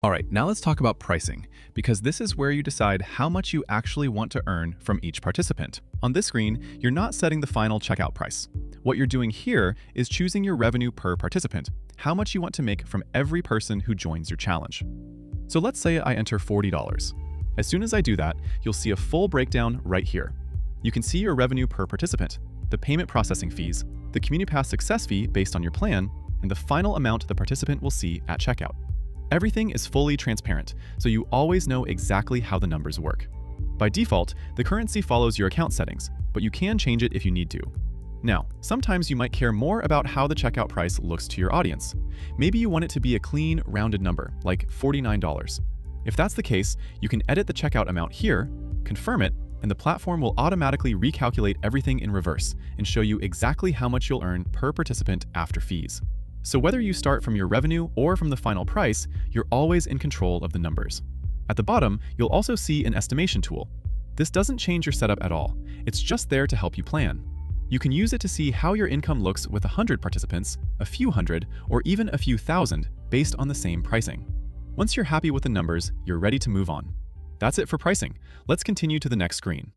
All right, now let's talk about pricing, because this is where you decide how much you actually want to earn from each participant. On this screen, you're not setting the final checkout price. What you're doing here is choosing your revenue per participant, how much you want to make from every person who joins your challenge. So let's say I enter $40. As soon as I do that, you'll see a full breakdown right here. You can see your revenue per participant, the payment processing fees, the CommuniPass success fee based on your plan, and the final amount the participant will see at checkout. Everything is fully transparent, so you always know exactly how the numbers work. By default, the currency follows your account settings, but you can change it if you need to. Now, sometimes you might care more about how the checkout price looks to your audience. Maybe you want it to be a clean, rounded number, like $49. If that's the case, you can edit the checkout amount here, confirm it, and the platform will automatically recalculate everything in reverse and show you exactly how much you'll earn per participant after fees. So whether you start from your revenue or from the final price, you're always in control of the numbers. At the bottom, you'll also see an estimation tool. This doesn't change your setup at all. It's just there to help you plan. You can use it to see how your income looks with 100 participants, a few hundred, or even a few thousand based on the same pricing. Once you're happy with the numbers, you're ready to move on. That's it for pricing. Let's continue to the next screen.